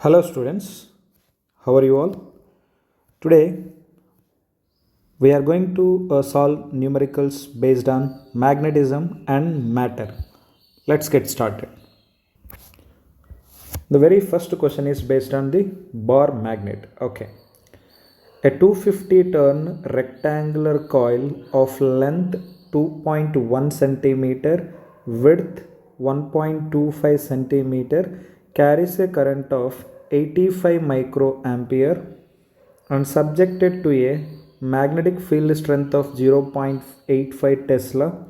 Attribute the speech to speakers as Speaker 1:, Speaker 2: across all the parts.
Speaker 1: Hello students, how are you all? Today we are going to solve numericals based on magnetism and matter. Let's get started. The very first question is based on the bar magnet. Okay. A 250 turn rectangular coil of length 2.1 centimeter, width 1.25 centimeter carries a current of 85 microampere and subjected to a magnetic field strength of 0.85 Tesla.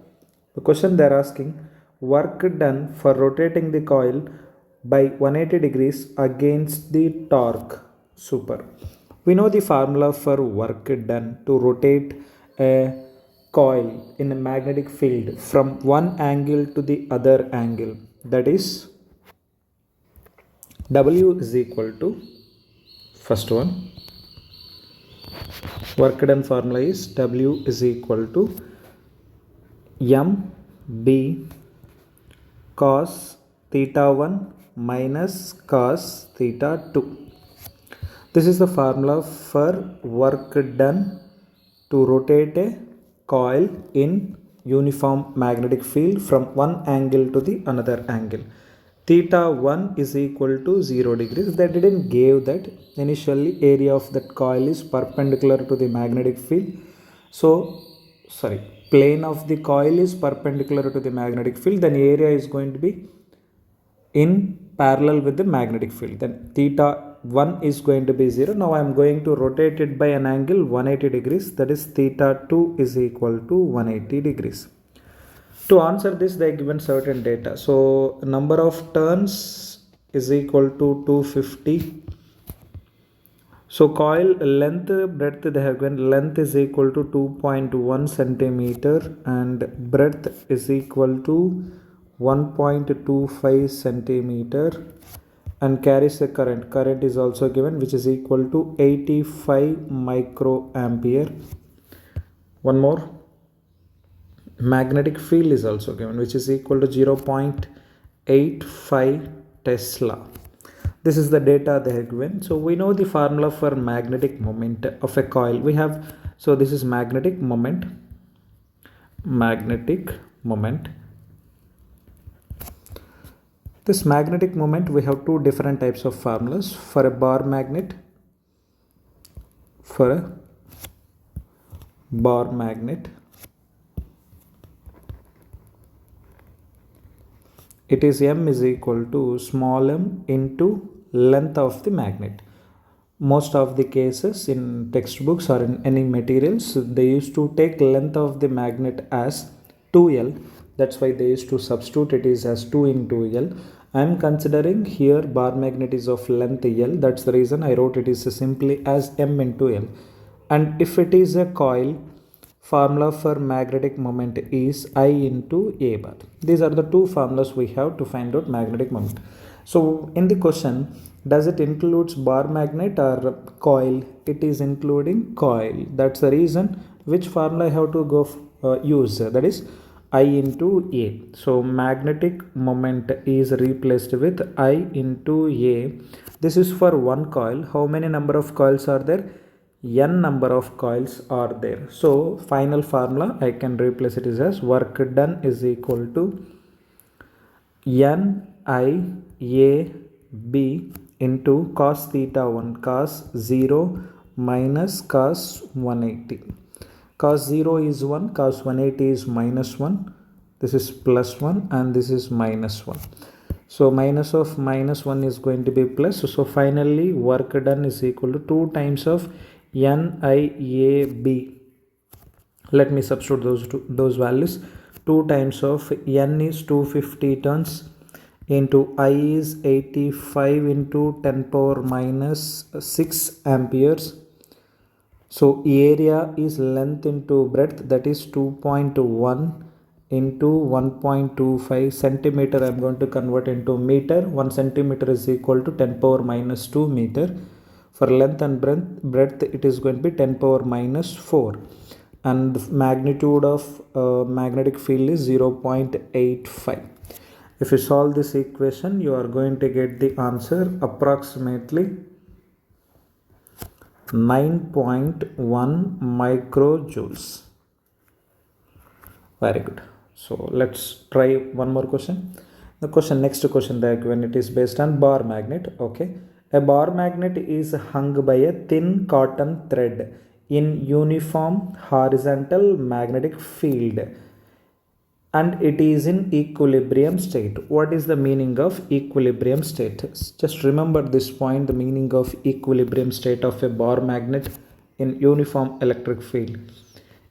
Speaker 1: The question they are asking, work done for rotating the coil by 180 degrees against the torque. Super. We know the formula for work done to rotate a coil in a magnetic field from one angle to the other angle. That is W is equal to, first one, work done formula is W is equal to MB cos theta 1 minus cos theta 2. This is the formula for work done to rotate a coil in uniform magnetic field from one angle to the another angle. Theta 1 is equal to 0 degrees. They didn't give that. Initially area of that coil is perpendicular to the magnetic field. Plane of the coil is perpendicular to the magnetic field. Then area is going to be in parallel with the magnetic field. Then theta 1 is going to be 0. Now I am going to rotate it by an angle 180 degrees. That is theta 2 is equal to 180 degrees. To answer this, they are given certain data. So number of turns is equal to 250. So coil length, breadth, they have given length is equal to 2.1 centimeter and breadth is equal to 1.25 centimeter and carries a current. Current is also given, which is equal to 85 microampere. One more. Magnetic field is also given, which is equal to 0.85 Tesla. This is the data they have given. So we know the formula for magnetic moment of a coil. We have, so this is magnetic moment. This magnetic moment, we have two different types of formulas for a bar magnet. It is M is equal to small m into length of the magnet. Most of the cases in textbooks or in any materials, they used to take length of the magnet as 2L. That's why they used to substitute it is as 2 into L. I am considering here bar magnet is of length L. That's the reason I wrote it is simply as M into L. And if it is a coil, formula for magnetic moment is I into A bar. These are the two formulas we have to find out magnetic moment. So in the question, does it includes bar magnet or coil? It is including coil. That's the reason which formula I have to go use. That is I into A. So magnetic moment is replaced with I into A. This is for one coil. How many number of coils are there? N number of coils are there. So final formula I can replace it as work done is equal to N I A B into cos theta 1 cos 0 minus cos 180. Cos 0 is 1, cos 180 is minus 1. This is plus 1 and this is minus 1. So minus of minus 1 is going to be plus. So finally work done is equal to 2 times of NIAB. Let me substitute those values. 2 times of N is 250 turns into I is 85 into 10 power minus 6 amperes. So area is length into breadth, that is 2.1 into 1.25 centimeter. I am going to convert into meter. 1 centimeter is equal to 10 power minus 2 meter. For length and breadth, it is going to be 10 power minus 4. And the magnitude of magnetic field is 0.85. If you solve this equation, you are going to get the answer approximately 9.1 microjoules. Very good. So let's try one more question. Next question that when it is based on bar magnet. Okay. A bar magnet is hung by a thin cotton thread in uniform horizontal magnetic field and it is in equilibrium state. What is the meaning of equilibrium state? Just remember this point, the meaning of equilibrium state of a bar magnet in uniform electric field.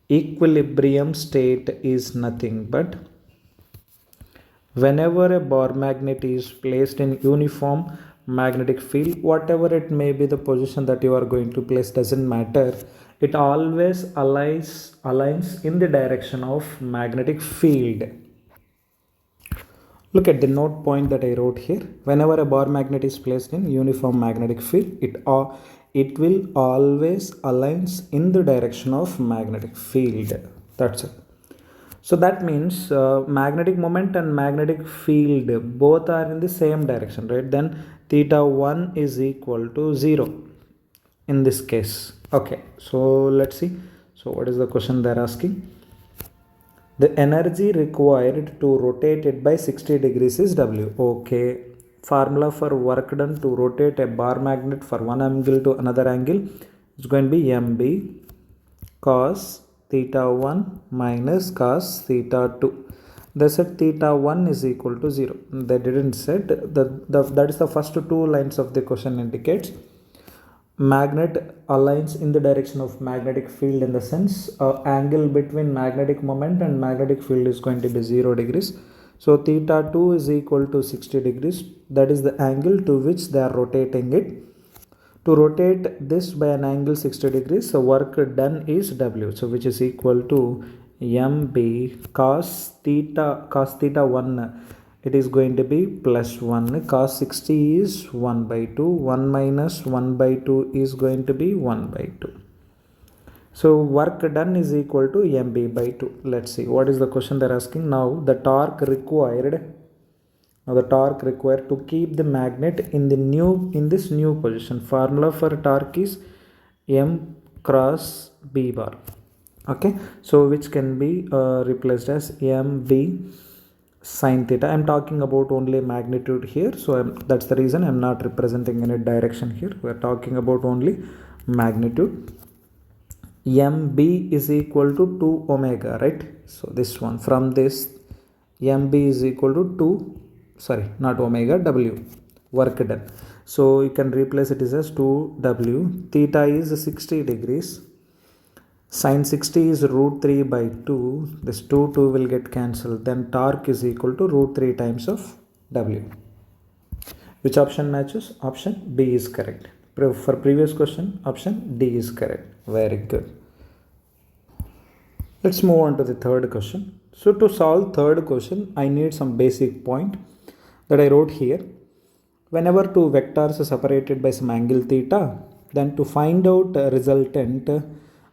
Speaker 1: Equilibrium state is nothing but whenever a bar magnet is placed in uniform magnetic field, whatever it may be, the position that you are going to place doesn't matter, it always aligns in the direction of magnetic field. Look at the note point that I wrote here. Whenever a bar magnet is placed in uniform magnetic field, it will always aligns in the direction of magnetic field. That's it. So that means magnetic moment and magnetic field both are in the same direction, right? Then theta 1 is equal to 0 in this case. Okay, so let's see. So what is the question they're asking? The energy required to rotate it by 60 degrees is W. Okay, formula for work done to rotate a bar magnet for one angle to another angle is going to be MB cos theta 1 minus cos theta 2. They said theta 1 is equal to 0. They didn't said that is the first two lines of the question indicates magnet aligns in the direction of magnetic field in the sense angle between magnetic moment and magnetic field is going to be 0 degrees. So theta 2 is equal to 60 degrees. That is the angle to which they are rotating it. To rotate this by an angle 60 degrees, the work done is W. So which is equal to MB cos theta 1. It is going to be plus 1. Cos 60 is 1 by 2. 1 minus 1 by 2 is going to be 1 by 2. So work done is equal to MB by 2. Let's see what is the question they're asking. Now the torque required to keep the magnet in this new position. Formula for torque is M cross B bar. Okay, so which can be replaced as MB sin theta. I'm talking about only magnitude here, so that's the reason I'm not representing any direction here. We're talking about only magnitude. MB is equal to 2 omega, right? So this one, from this MB is equal to 2, sorry, not omega, W, work done. So you can replace it as 2W. Theta is 60 degrees. Sin 60 is root 3 by 2. This 2 will get cancelled. Then torque is equal to root 3 times of W. Which option matches? Option B is correct. For previous question, option D is correct. Very good. Let's move on to the third question. So to solve third question, I need some basic point that I wrote here. Whenever two vectors are separated by some angle theta, then to find out a resultant,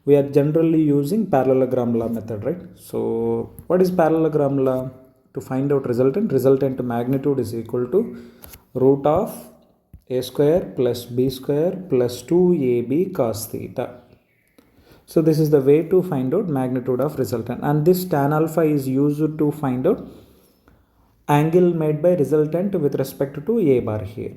Speaker 1: we are generally using parallelogram law method, right? So what is parallelogram law? To find out resultant magnitude is equal to root of a square plus b square plus 2ab cos theta. So this is the way to find out magnitude of resultant, and this tan alpha is used to find out angle made by resultant with respect to a bar here.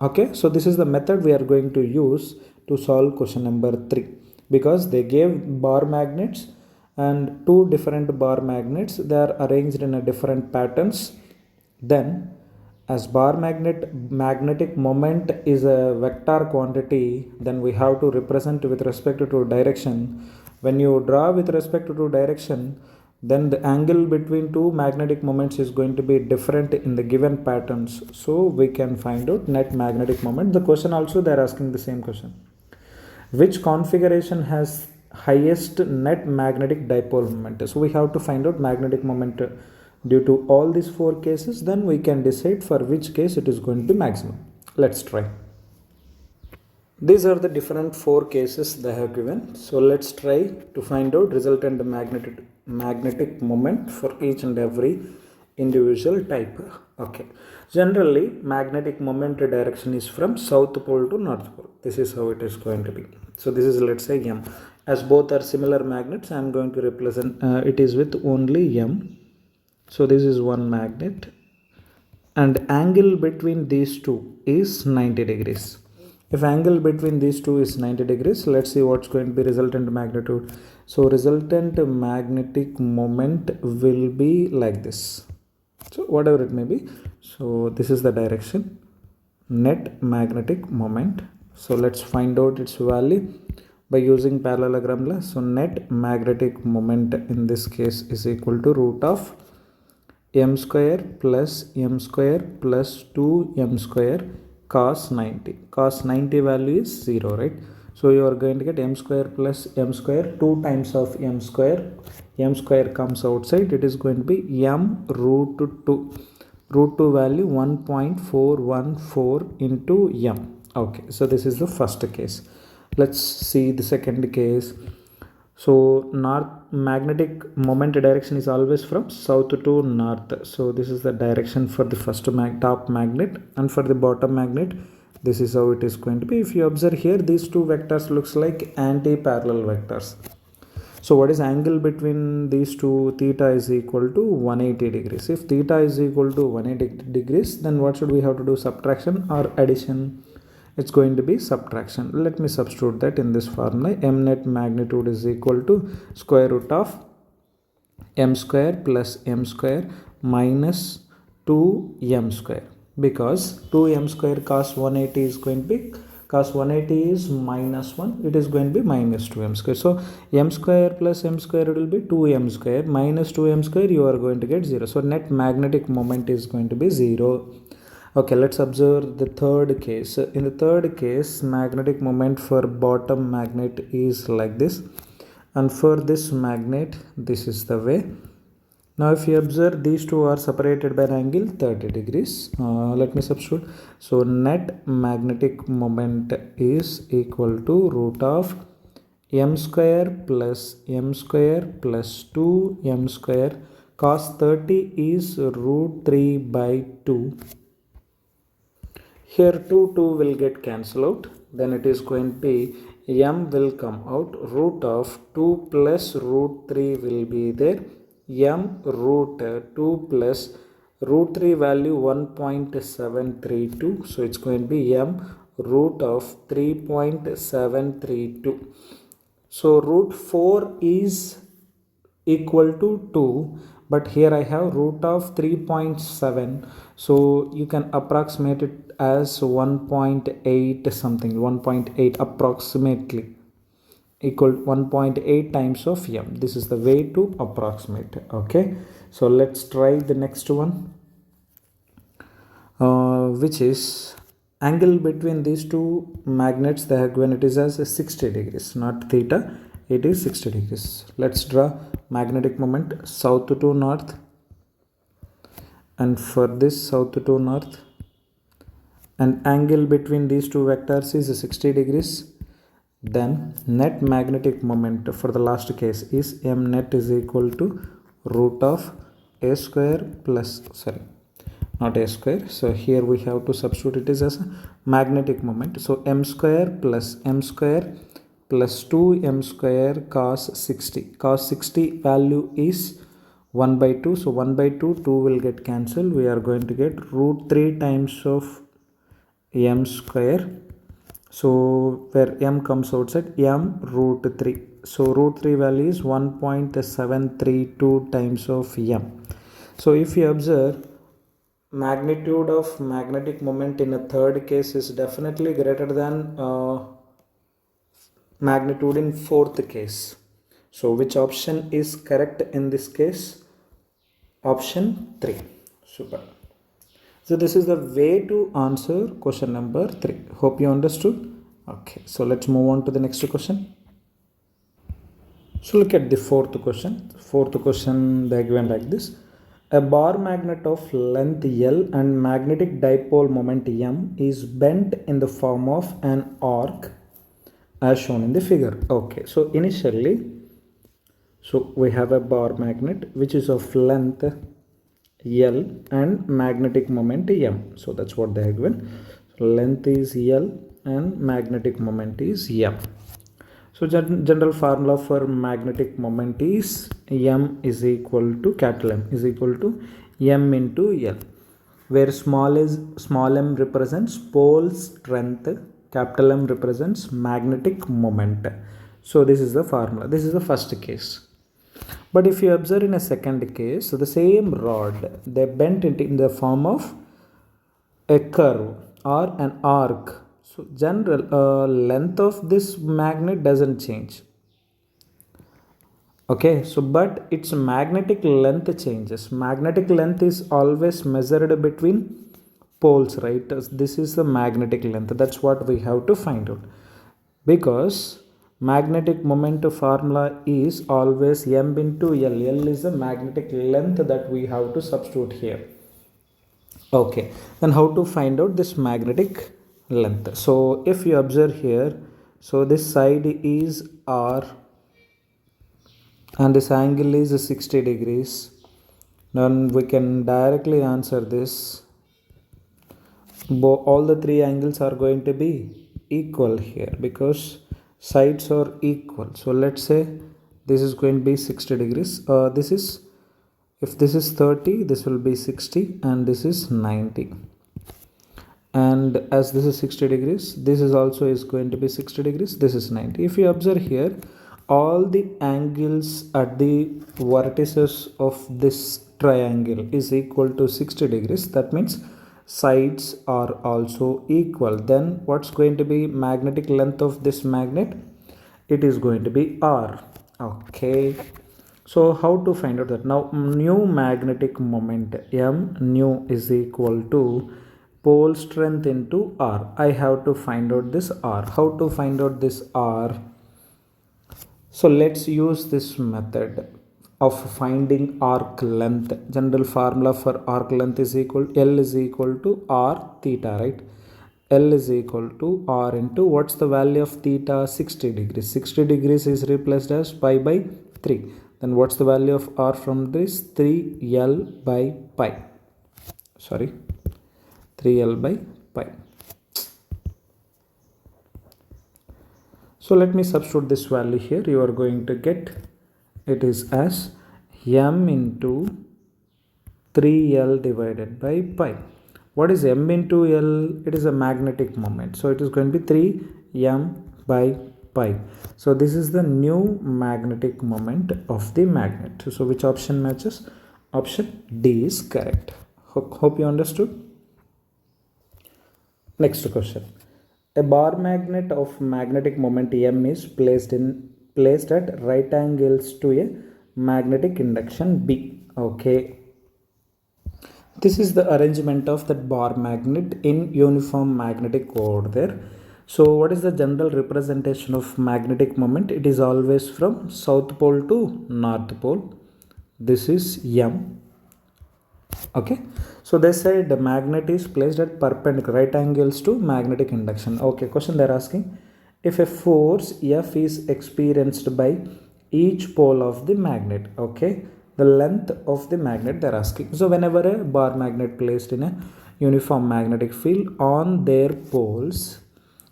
Speaker 1: Okay, so this is the method we are going to use to solve question number 3, because they gave bar magnets and two different bar magnets, they are arranged in a different patterns. Then as bar magnetic moment is a vector quantity, then we have to represent with respect to direction. When you draw with respect to direction, then the angle between two magnetic moments is going to be different in the given patterns. So we can find out net magnetic moment. The question also they are asking the same question. Which configuration has highest net magnetic dipole moment? So we have to find out magnetic moment due to all these four cases, then we can decide for which case it is going to be maximum. Let's try. These are the different four cases they have given. So let's try to find out resultant magnetic moment for each and every individual type. Okay. Generally, magnetic moment direction is from south pole to north pole. This is how it is going to be. So this is, let's say, M. As both are similar magnets, I am going to represent it is with only M. So this is one magnet, and angle between these two is 90 degrees. If angle between these two is 90 degrees, let's see what's going to be resultant magnitude. So resultant magnetic moment will be like this. So whatever it may be. So this is the direction, net magnetic moment. So let's find out its value by using parallelogram law. So net magnetic moment in this case is equal to root of m square plus 2m square cos 90. Cos 90 value is 0, right? So you are going to get m square plus m square, 2 times of m square. M square comes outside, it is going to be m root 2. Root 2 value 1.414 into m. Okay, so this is the first case. Let's see the second case. So north magnetic moment direction is always from south to north. So this is the direction for the first top magnet, and for the bottom magnet, this is how it is going to be. If you observe here, these two vectors looks like anti-parallel vectors. So what is angle between these two? Theta is equal to 180 degrees. If theta is equal to 180 degrees, then what should we have to do? Subtraction or addition? It's going to be subtraction. Let me substitute that in this formula. M net magnitude is equal to square root of m square plus m square minus 2m square, because 2m square cos 180 is going to be, cos 180 is minus 1, it is going to be minus 2m square. So m square plus m square will be 2m square minus 2m square, you are going to get 0. So net magnetic moment is going to be 0. Okay, let's observe the third case. In the third case, magnetic moment for bottom magnet is like this, and for this magnet, this is the way. Now if you observe, these two are separated by an angle 30 degrees. Let me substitute. So net magnetic moment is equal to root of m square plus 2m square. Cos 30 is root 3 by 2. Here 2 will get cancelled out, then it is going to be m will come out, root of 2 plus root 3 will be there, m root 2 plus root 3 value 1.732, so it's going to be m root of 3.732. So root 4 is equal to 2, but here I have root of 3.7, so you can approximate it as 1.8 something, 1.8 approximately, equal 1.8 times of m. This is the way to approximate. Okay, so let's try the next one, which is angle between these two magnets. They have given it is as 60 degrees, not theta, it is 60 degrees. Let's draw magnetic moment south to north, and for this south to north, and angle between these two vectors is 60 degrees. Then net magnetic moment for the last case is m net is equal to root of a square plus, sorry, not a square, so here we have to substitute it as a magnetic moment. So m square plus 2m square cos 60. Cos 60 value is 1 by 2, so 1 by 2 will get cancelled. We are going to get root 3 times of m square, so where m comes outside, m root 3, so root 3 value is 1.732 times of m. So if you observe, magnitude of magnetic moment in a third case is definitely greater than magnitude in fourth case. So which option is correct in this case? Option 3. Super. So this is the way to answer question number 3. Hope you understood. Okay, so let's move on to the next question. So look at the fourth question. Fourth question, they given like this. A bar magnet of length L and magnetic dipole moment M is bent in the form of an arc as shown in the figure. Okay, so initially, so we have a bar magnet which is of length L and magnetic moment M. So that's what they have given. So length is L and magnetic moment is M. So general formula for magnetic moment is M is equal to capital M is equal to M into L, where small m represents pole strength, capital M represents magnetic moment. So this is the formula. This is the first case. But if you observe in a second case, so the same rod they bent it in the form of a curve or an arc. So general length of this magnet doesn't change. Okay, so but its magnetic length changes. Magnetic length is always measured between poles, right? This is the magnetic length. That's what we have to find out, because magnetic moment formula is always m into L. L is the magnetic length that we have to substitute here. Okay, then how to find out this magnetic length? So if you observe here, so this side is R and this angle is 60 degrees. Then we can directly answer this. All the three angles are going to be equal here because sides are equal. So let's say this is going to be 60 degrees. If this is 30, this will be 60 and this is 90. And as this is 60 degrees, this is also is going to be 60 degrees, this is 90. If you observe here, all the angles at the vertices of this triangle is equal to 60 degrees. That means sides are also equal. Then what's going to be magnetic length of this magnet? It is going to be R. Okay, so how to find out that? Now new magnetic moment M nu is equal to pole strength into R. I have to find out this R. How to find out this R? So let's use this method of finding arc length. General formula for arc length is equal L is equal to R theta, right? L is equal to R into what's the value of theta? 60 degrees. 60 degrees is replaced as pi by 3. Then what's the value of R from this? 3L by pi. Sorry, 3L by pi. So let me substitute this value here. You are going to get it is as m into 3L divided by pi. What is m into L? It is a magnetic moment. So it is going to be 3m by pi. So this is the new magnetic moment of the magnet. So which option matches? Option D is correct. Hope you understood. Next question. A bar magnet of magnetic moment M is placed at right angles to a magnetic induction B. Okay. This is the arrangement of that bar magnet in uniform magnetic core there. So what is the general representation of magnetic moment? It is always from south pole to north pole. This is M. Okay, so they said the magnet is placed at perpendicular right angles to magnetic induction. Okay, question they're asking, if a force F is experienced by each pole of the magnet, okay, the length of the magnet they're asking. So whenever a bar magnet placed in a uniform magnetic field on their poles,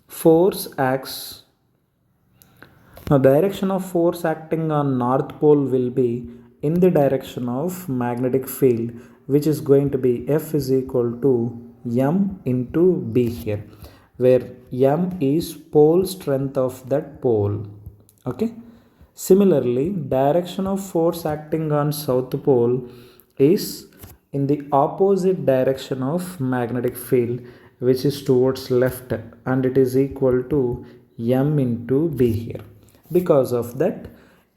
Speaker 1: force acts. Now direction of force acting on north pole will be in the direction of magnetic field, which is going to be F is equal to M into B here, where M is pole strength of that pole. Okay. Similarly, direction of force acting on south pole is in the opposite direction of magnetic field, which is towards left, and it is equal to M into B here. Because of that,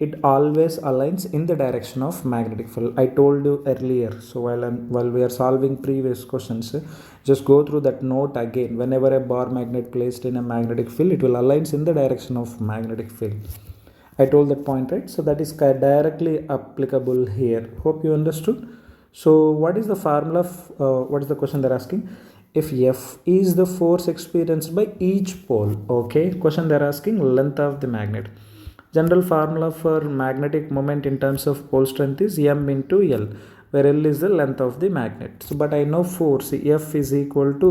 Speaker 1: it always aligns in the direction of magnetic field. I told you earlier. So while we are solving previous questions, just go through that note again. Whenever a bar magnet placed in a magnetic field, it will aligns in the direction of magnetic field. I told that point, right? So that is directly applicable here. Hope you understood. So what is the formula? What is the question they're asking? If F is the force experienced by each pole, okay. Question they're asking length of the magnet. General formula for magnetic moment in terms of pole strength is M into L, where L is the length of the magnet. So, but I know force F is equal to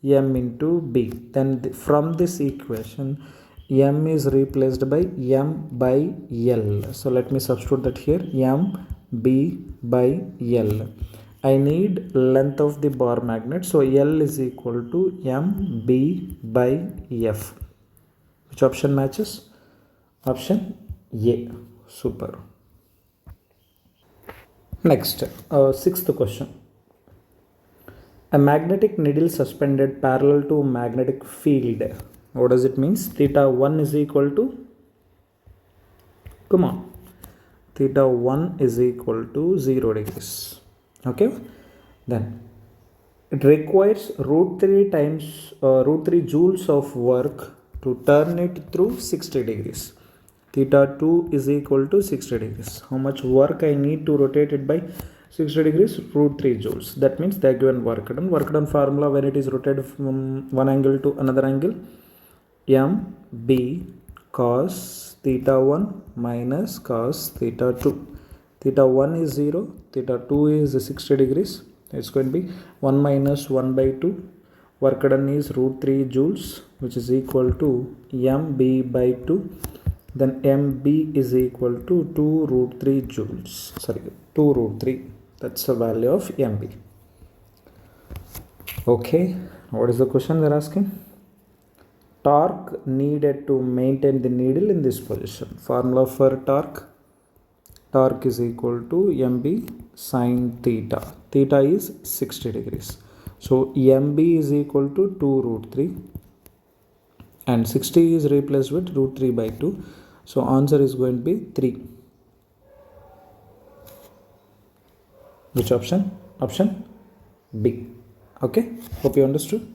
Speaker 1: M into B. Then from this equation, M is replaced by M by L. So let me substitute that here, M B by L. I need length of the bar magnet. So L is equal to M B by F. Which option matches? Option A. Super. Next, sixth question. A magnetic needle suspended parallel to magnetic field. What does it mean? Theta 1 is equal to, come on, theta 1 is equal to 0 degrees. Okay, then it requires root 3 times root 3 joules of work to turn it through 60 degrees. Theta 2 is equal to 60 degrees. How much work I need to rotate it by 60 degrees? Root 3 joules. That means they are given work done. Work done formula when it is rotated from one angle to another angle, M B cos theta 1 minus cos theta 2. Theta 1 is 0, theta 2 is 60 degrees. It's going to be 1 minus 1 by 2. Work done is root 3 joules, which is equal to MB by 2. Then MB is equal to 2 root 3 joules. Sorry, 2 root 3. That's the value of MB. Okay, what is the question they're asking? Torque needed to maintain the needle in this position. Formula for torque. Torque is equal to MB sine theta. Theta is 60 degrees. So MB is equal to 2 root 3. And 60 is replaced with root 3 by 2. So answer is going to be 3. Which option? Option B. Okay. Hope you understood.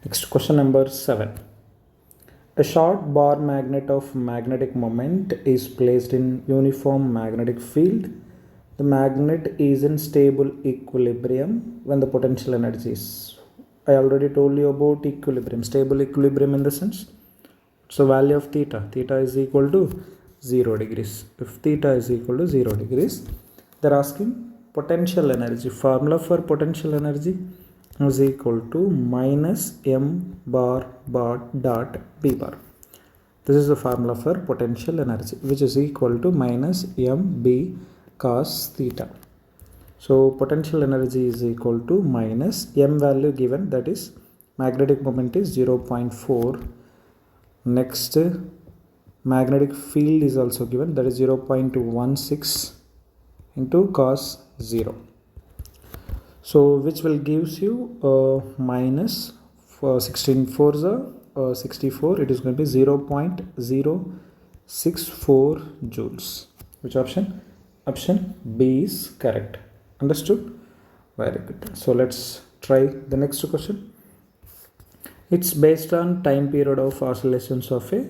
Speaker 1: Next question number 7. A short bar magnet of magnetic moment is placed in uniform magnetic field. The magnet is in stable equilibrium when the potential energy is. I already told you about equilibrium. Stable equilibrium in the sense. So value of theta. Theta is equal to 0 degrees. If theta is equal to 0 degrees, they're asking potential energy. Formula for potential energy is equal to minus M bar dot B bar. This is the formula for potential energy, which is equal to minus MB cos theta. So potential energy is equal to minus M value given, that is magnetic moment is 0.4. Next, magnetic field is also given, that is 0.16 into cos 0. So which will gives you minus 16 4s 64. It is going to be 0.064 joules. Which option? Option B is correct. Understood? Very good. So let's try the next question. It's based on time period of oscillations of a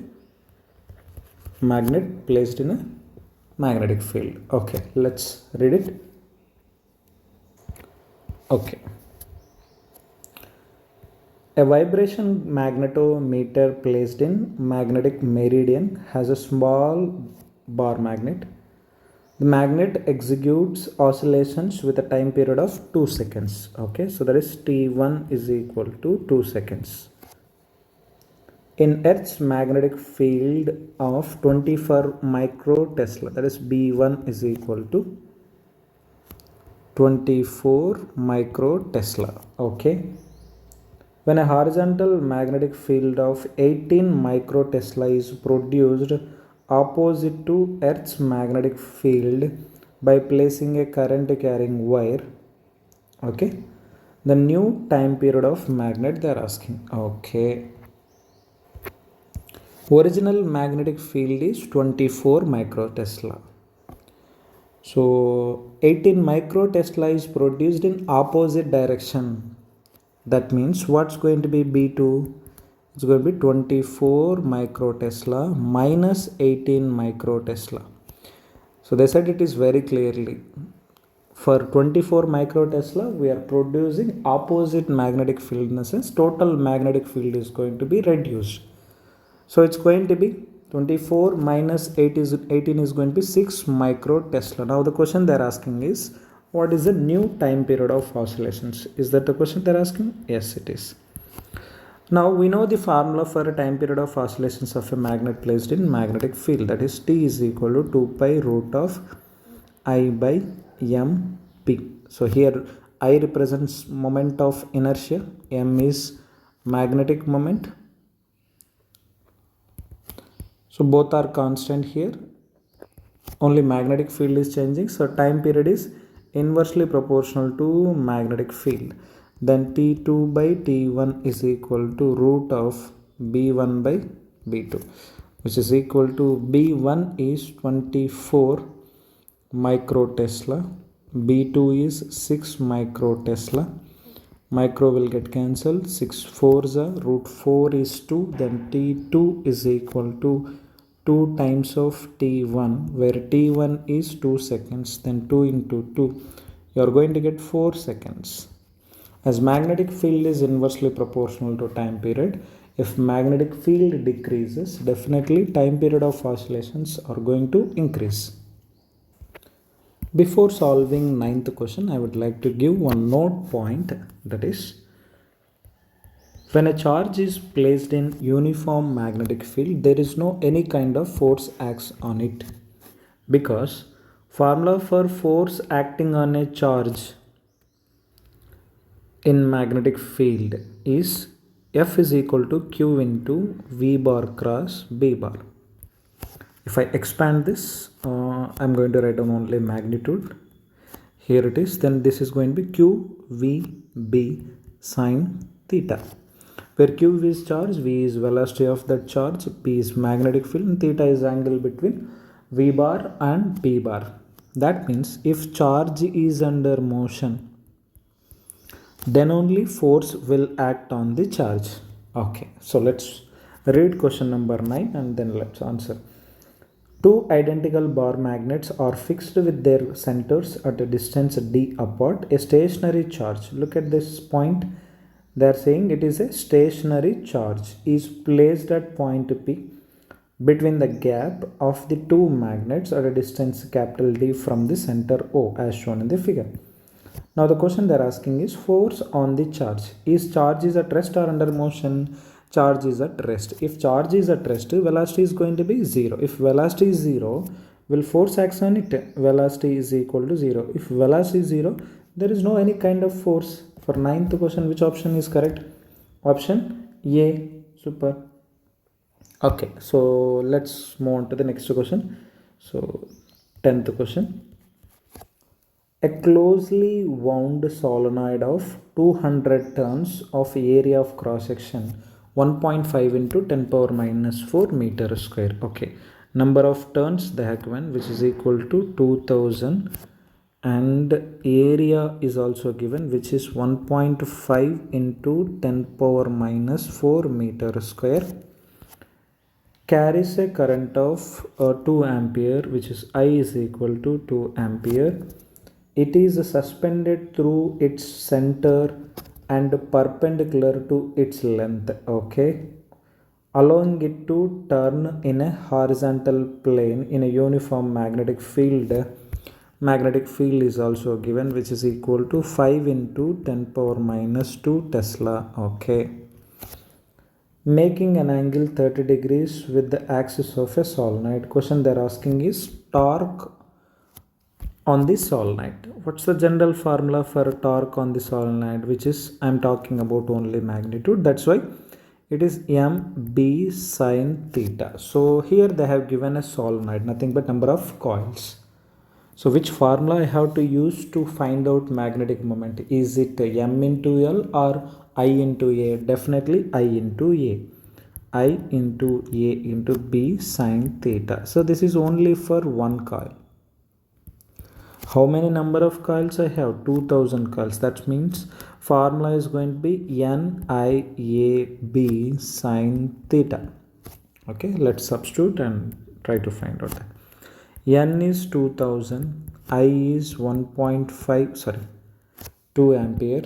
Speaker 1: magnet placed in a magnetic field. Okay, let's read it. Okay. A vibration magnetometer placed in magnetic meridian has a small bar magnet. The magnet executes oscillations with a time period of 2 seconds. Okay, so that is T1 is equal to 2 seconds. In Earth's magnetic field of 24 microtesla, that is B1 is equal to 24 microtesla. Okay. When a horizontal magnetic field of 18 microtesla is produced opposite to Earth's magnetic field by placing a current carrying wire, okay, the new time period of magnet they are asking. Okay. Original magnetic field is 24 microtesla. So 18 microtesla is produced in opposite direction. That means what's going to be B2? It's going to be 24 microtesla minus 18 microtesla. So they said it is very clearly. For 24 microtesla, we are producing opposite magnetic field in a sense. Total magnetic field is going to be reduced. So it's going to be 24 minus 8 is 18 is going to be 6 micro Tesla. Now the question they're asking is, what is the new time period of oscillations? Is that the question they're asking? Yes, it is. Now we know the formula for a time period of oscillations of a magnet placed in magnetic field, that is T is equal to 2 pi root of I by m p. So here I represents moment of inertia, m is magnetic moment. So both are constant here, only magnetic field is changing, so time period is inversely proportional to magnetic field. Then T2 by T1 is equal to root of B1 by B2, which is equal to B1 is 24 micro Tesla, B2 is 6 micro Tesla. Micro will get cancelled, 6 4s are root 4 is 2, then T2 is equal to 2 times of T1, where T1 is 2 seconds, then 2 into 2, you are going to get 4 seconds. As magnetic field is inversely proportional to time period, if magnetic field decreases, definitely time period of oscillations are going to increase. Before solving ninth question, I would like to give one note point, that is, when a charge is placed in uniform magnetic field, there is no any kind of force acts on it, because formula for force acting on a charge in magnetic field is F is equal to Q into V bar cross B bar. If I expand this, I'm going to write down only magnitude. Here it is. Then this is going to be Q V B sine theta, where Q is charge, V is velocity of that charge, P is magnetic field, and theta is angle between V bar and P bar. That means if charge is under motion, then only force will act on the charge. Okay, so let's read question number 9 and then let's answer. Two identical bar magnets are fixed with their centers at a distance d apart. A stationary charge, look at this point, they are saying it is a stationary charge, is placed at point P between the gap of the two magnets at a distance capital D from the center O, as shown in the figure. Now the question they are asking is force on the charge. Is charge is at rest or under motion? Charge is at rest. If charge is at rest, velocity is going to be 0. If velocity is 0, will force acts on it? Velocity is equal to 0. If velocity is 0, there is no any kind of force. For ninth question, which option is correct? Option A. Super. Okay, so let's move on to the next question. So 10th question. A closely wound solenoid of 200 turns of area of cross section 1.5 into 10 power minus 4 meter square. Okay, number of turns they have given, which is equal to 2000, and area is also given, which is 1.5 into 10 power minus 4 meter square. Carries a current of 2 ampere, which is I is equal to 2 ampere. It is suspended through its center and perpendicular to its length, okay, allowing it to turn in a horizontal plane in a uniform magnetic field. Magnetic field is also given, which is equal to 5 into 10 power minus 2 Tesla, okay, making an angle 30 degrees with the axis of a solenoid. Question they're asking is torque on the solenoid. What's the general formula for torque on the solenoid, which is, I'm talking about only magnitude, that's why it is mb sine theta. So here they have given a solenoid, nothing but number of coils. So which formula I have to use to find out magnetic moment? Is it m into L or I into A? Definitely I into A. I into A into B sine theta. So this is only for one coil. How many number of coils I have? 2000 coils. That means formula is going to be NIAB sine theta. Okay, let's substitute and try to find out that. N is 2000, I is 2 ampere,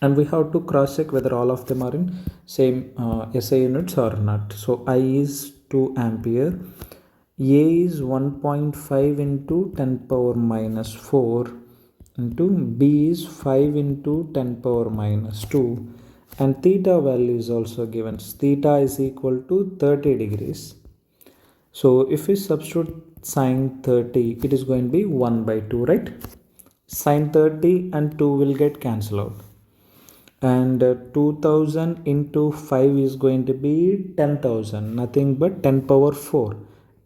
Speaker 1: and we have to cross check whether all of them are in same SI units or not. So I is 2 ampere. A is 1.5 into 10 power minus 4 into B is 5 into 10 power minus 2, and theta value is also given. Theta is equal to 30 degrees. So if we substitute sine 30, it is going to be 1 by 2, right? Sine 30 and 2 will get cancelled out. And 2000 into 5 is going to be 10,000, nothing but 10 power 4.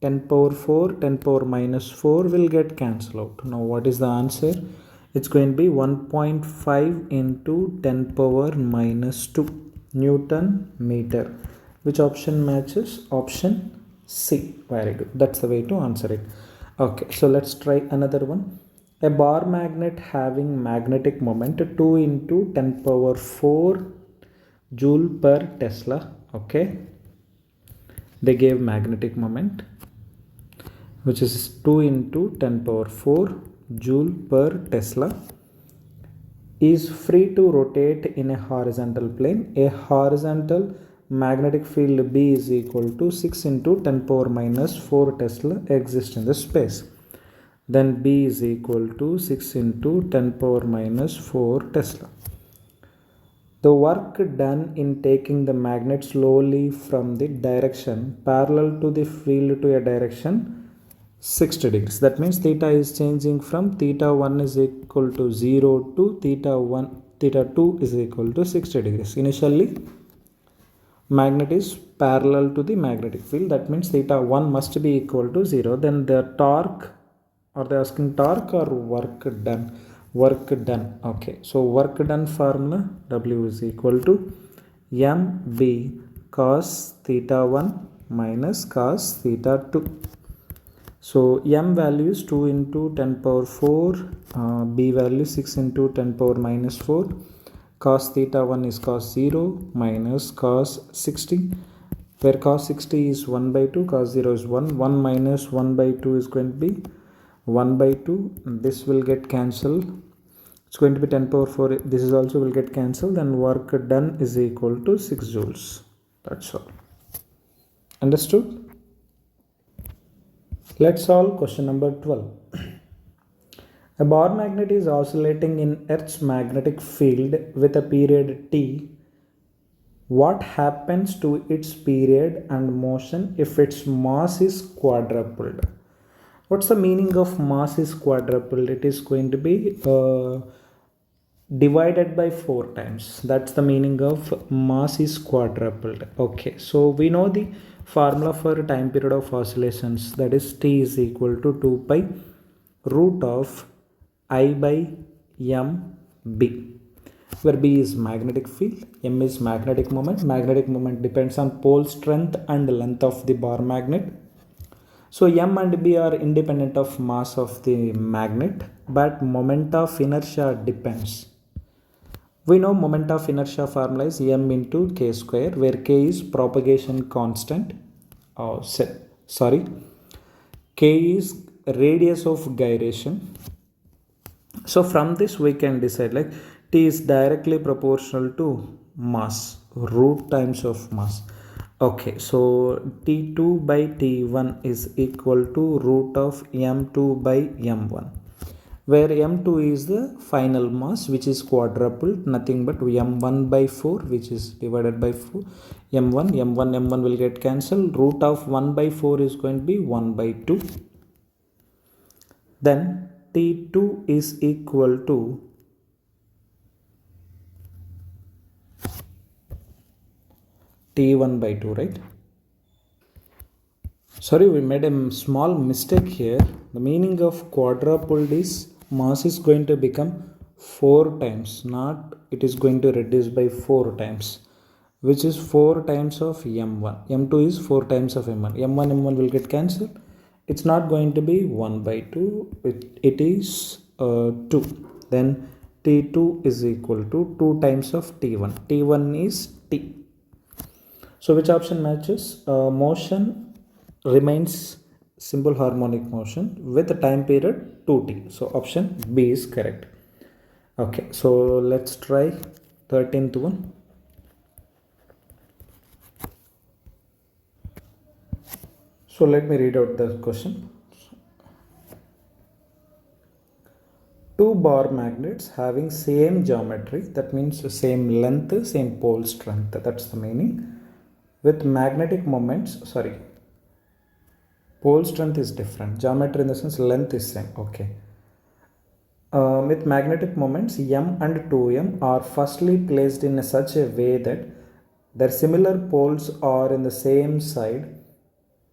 Speaker 1: 10 power 4, 10 power minus 4 will get cancelled out. Now what is the answer? It's going to be 1.5 into 10 power minus 2 Newton meter. Which option matches? Option C. Very good. That's the way to answer it. Okay, so let's try another one. A bar magnet having magnetic moment 2 into 10 power 4 joule per Tesla. Okay, they gave magnetic moment which is 2 into 10 power 4 joule per Tesla, is free to rotate in a horizontal plane. A horizontal magnetic field B is equal to 6 into 10 power minus 4 Tesla exists in the space. Then B is equal to 6 into 10 power minus 4 Tesla. The work done in taking the magnet slowly from the direction parallel to the field to a direction 60 degrees. That means theta is changing from theta 1 is equal to 0 to theta 2 is equal to 60 degrees. Initially, magnet is parallel to the magnetic field. That means theta 1 must be equal to 0. Then the torque, are they asking torque or work done? Work done. Okay, so work done formula W is equal to mb cos theta 1 minus cos theta 2. So m value is 2 into 10 power 4, b value 6 into 10 power minus 4. Cos theta 1 is cos 0 minus cos 60, where cos 60 is 1 by 2, cos 0 is 1. 1 minus 1 by 2 is going to be 1 by 2. This will get cancelled. It's going to be 10 power 4. This is also will get cancelled. Then work done is equal to 6 joules. That's all. Understood? Let's solve question number 12. A bar magnet is oscillating in Earth's magnetic field with a period t. What happens to its period and motion if its mass is quadrupled? What's the meaning of mass is quadrupled? It is going to be divided by 4 times. That's the meaning of mass is quadrupled. Okay, so we know the formula for time period of oscillations, that is t is equal to 2 pi root of I by m b, where b is magnetic field, m is magnetic moment. Magnetic moment depends on pole strength and length of the bar magnet. So m and b are independent of mass of the magnet, but moment of inertia depends. We know moment of inertia formula is m into k square, where k is propagation constant. K is radius of gyration. So from this we can decide like t is directly proportional to mass, root times of mass. Okay, so t2 by t1 is equal to root of m2 by m1, where m2 is the final mass which is quadrupled, nothing but m1 by 4 which is divided by 4. m1 will get cancelled. Root of 1 by 4 is going to be 1 by 2. Then t2 is equal to t1 by 2, right? Sorry, we made a small mistake here. The meaning of quadrupled is mass is going to become 4 times, not it is going to reduce by 4 times, which is 4 times of m1. m2 is 4 times of m1. m1 will get cancelled. It's not going to be 1 by 2. It is 2. Then t2 is equal to 2 times of t1. t1 is t. So which option matches? Motion remains simple harmonic motion with a time period 2t. So option B is correct. Okay, so let's try 13th one. So let me read out the question. Two bar magnets having same geometry, that means same length, same pole strength, that's the meaning, with magnetic moments, pole strength is different, geometry in the sense length is same, okay. With magnetic moments m and 2m are firstly placed in such a way that their similar poles are in the same side,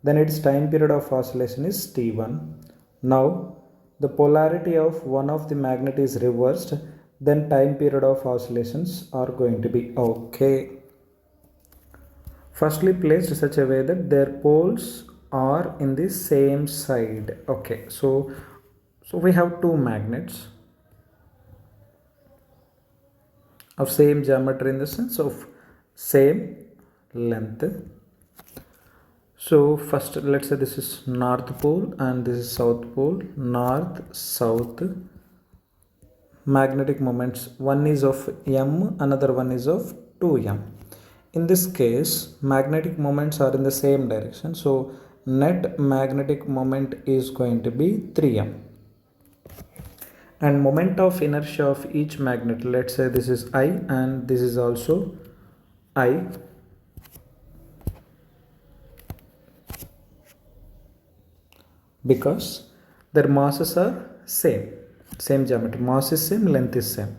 Speaker 1: then its time period of oscillation is t1. Now the polarity of one of the magnet is reversed, then time period of oscillations are going to be okay. Firstly placed such a way that their poles are in the same side, okay. So we have two magnets of same geometry in the sense of same length. So first let's say this is north pole and this is south pole, north south. Magnetic moments, one is of m, another one is of 2m. In this case magnetic moments are in the same direction, so net magnetic moment is going to be 3m. And moment of inertia of each magnet, let's say this is I and this is also I. Because their masses are same geometry, mass is same, length is same,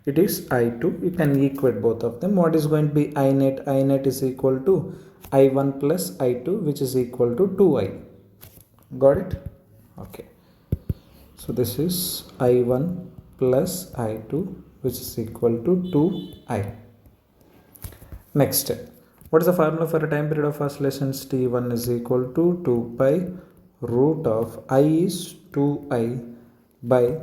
Speaker 1: it is I2. You can equate both of them. What is going to be I net? I net is equal to I1 plus I2, which is equal to 2I. Got it? Okay. So this is I1 plus I2, which is equal to 2I. Next step. What is the formula for a time period of oscillations? T1 is equal to 2 pi root of I is 2I by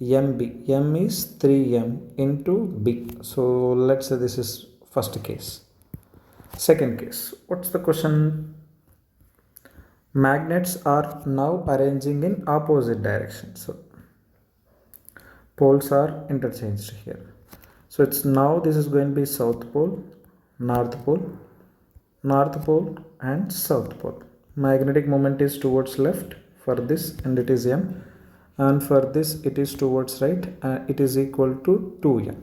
Speaker 1: mb. M is 3m into b. So let's say this is first case. Second case, what's the question? Magnets are now arranging in opposite direction, so poles are interchanged here. So it's now this is going to be south pole, north pole, north pole and south pole. Magnetic moment is towards left for this and it is m, and for this it is towards right and it is equal to 2m.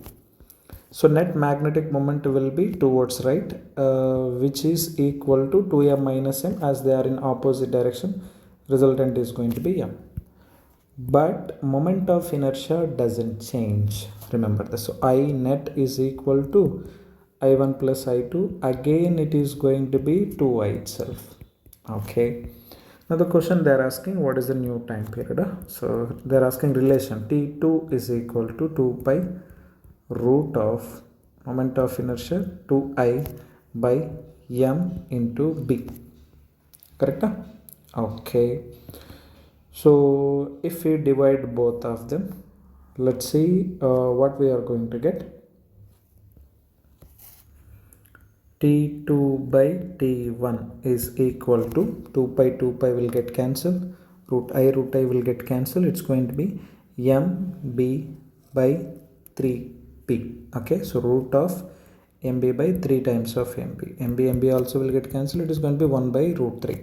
Speaker 1: So net magnetic moment will be towards right, which is equal to 2m minus m, as they are in opposite direction. Resultant is going to be m. But moment of inertia doesn't change, remember this. So I net is equal to I1 plus I2. Again it is going to be 2I itself. Okay. Now the question they are asking, what is the new time period? So they are asking relation T2 is equal to 2 pi root of moment of inertia 2I by m into b. Correct? Okay. So if we divide both of them, let's see what we are going to get. T2 by T1 is equal to 2 pi will get cancelled, root I will get cancelled. It's going to be mb by 3p. Okay, so root of mb by 3 times of mb also will get cancelled. It is going to be 1 by root 3.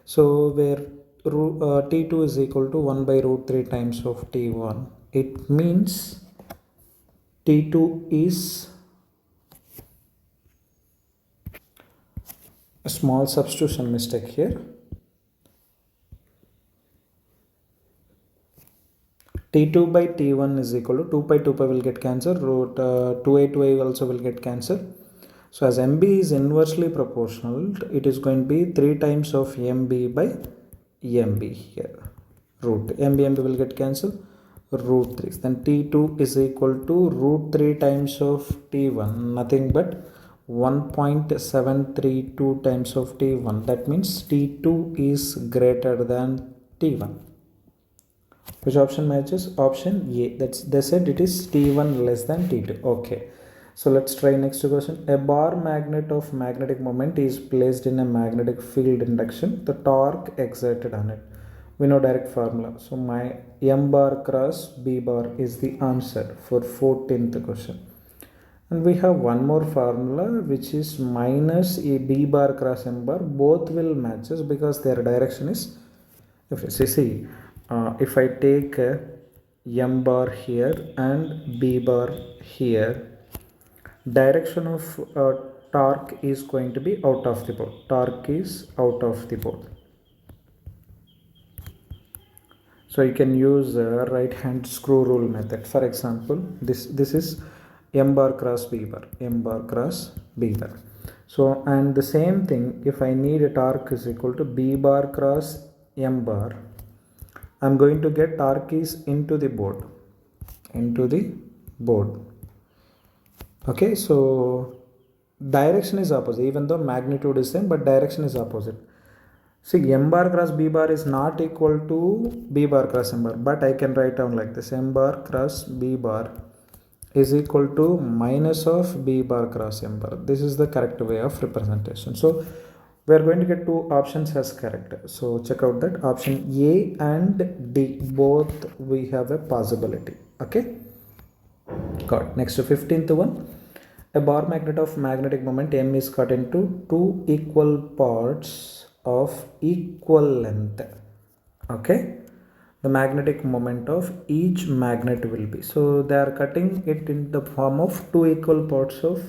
Speaker 1: So where T2 is equal to 1 by root 3 times of T1, it means T2 is a small substitution mistake here. T2 by T1 is equal to 2 pi will get cancelled, root 2a also will get cancelled. So as mb is inversely proportional, it is going to be 3 times of mb by mb here. Root mb will get cancelled, root 3. Then T2 is equal to root 3 times of T1, nothing but 1.732 times of T1. That means T2 is greater than T1. Which option matches? Option A. They said it is T1 less than T2. Okay. So let's try next question. A bar magnet of magnetic moment is placed in a magnetic field induction. The torque exerted on it. We know direct formula. So my m bar cross b bar is the answer for 14th question. And we have one more formula which is minus a b bar cross m bar. Both will matches because their direction is, if you see, if I take m bar here and b bar here, direction of torque is going to be out of the board. Torque is out of the board. So you can use right hand screw rule method. For example, this is m bar cross b bar, m bar cross b bar. So, and the same thing, if I need a torque is equal to b bar cross m bar, I'm going to get torque is into the board, okay. So direction is opposite, even though magnitude is same, but direction is opposite. See, m bar cross b bar is not equal to b bar cross m bar, but I can write down like this: m bar cross b bar is equal to minus of b bar cross m bar. This is the correct way of representation. So we are going to get two options as correct. So check out that option A and D, both we have a possibility. Okay, got it. Next to 15th one. A bar magnet of magnetic moment M is cut into two equal parts of equal length. Okay, the magnetic moment of each magnet will be, so they are cutting it in the form of two equal parts of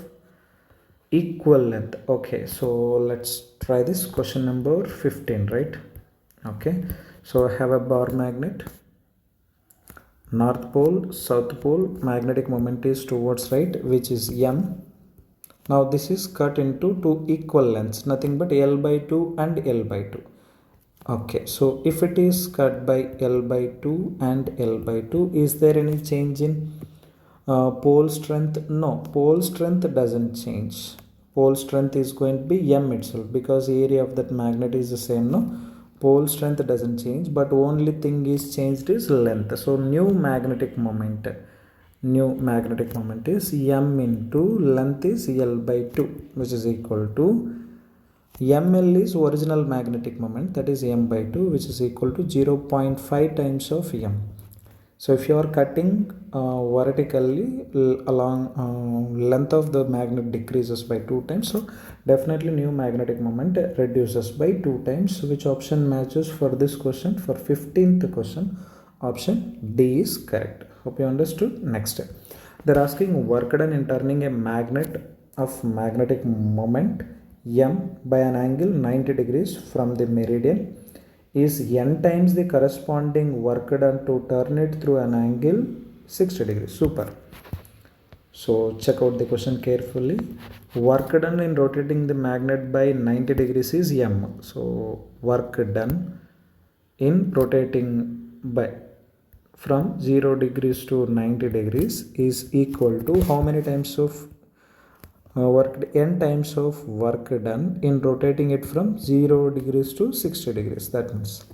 Speaker 1: equal length. Okay, so let's try this question number 15, right? Okay, so I have a bar magnet, north pole, south pole, magnetic moment is towards right, which is M. Now this is cut into two equal lengths, nothing but L by 2 and L by 2. Okay, so if it is cut by L by 2 and L by 2, is there any change in pole strength? No, pole strength doesn't change. Pole strength is going to be M itself because area of that magnet is the same. No, pole strength doesn't change, but only thing is changed is length. So new magnetic moment is M into length is L by 2, which is equal to ML is original magnetic moment, that is M by 2, which is equal to 0.5 times of M. So if you are cutting vertically along length of the magnet decreases by 2 times, so definitely new magnetic moment reduces by 2 times. Which option matches for this question? For 15th question, option D is correct. Hope you understood. Next, they're asking work done in turning a magnet of magnetic moment M by an angle 90 degrees from the meridian is n times the corresponding work done to turn it through an angle 60 degrees. Super. So check out the question carefully. Work done in rotating the magnet by 90 degrees is M. So work done in rotating by from 0 degrees to 90 degrees is equal to how many times of n times of work done in rotating it from 0 degrees to 60 degrees. That means,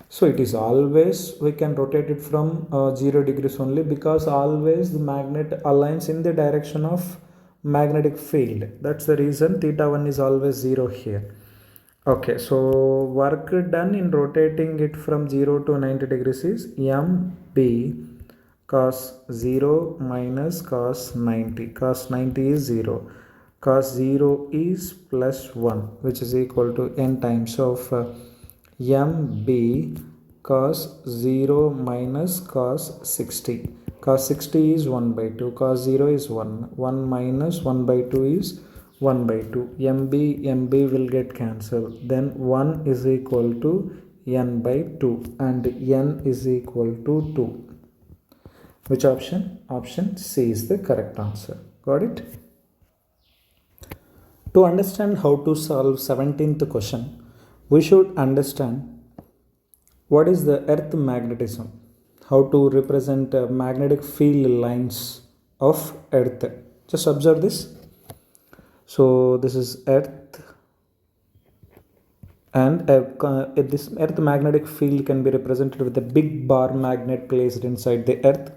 Speaker 1: so it is always, we can rotate it from 0 degrees only, because always the magnet aligns in the direction of magnetic field. That's the reason theta 1 is always 0 here. Okay, so work done in rotating it from 0 to 90 degrees is MB cos 0 minus cos 90. Cos 90 is 0. Cos 0 is plus 1, which is equal to n times of MB cos 0 minus cos 60. Cos 60 is 1 by 2. Cos 0 is 1. 1 minus 1 by 2 is 1 by 2. MB will get cancelled. Then 1 is equal to n by 2 and n is equal to 2. Which option? Option C is the correct answer. Got it? To understand how to solve 17th question, we should understand what is the earth magnetism, how to represent magnetic field lines of earth. Just observe this. So this is earth, and this earth magnetic field can be represented with a big bar magnet placed inside the earth.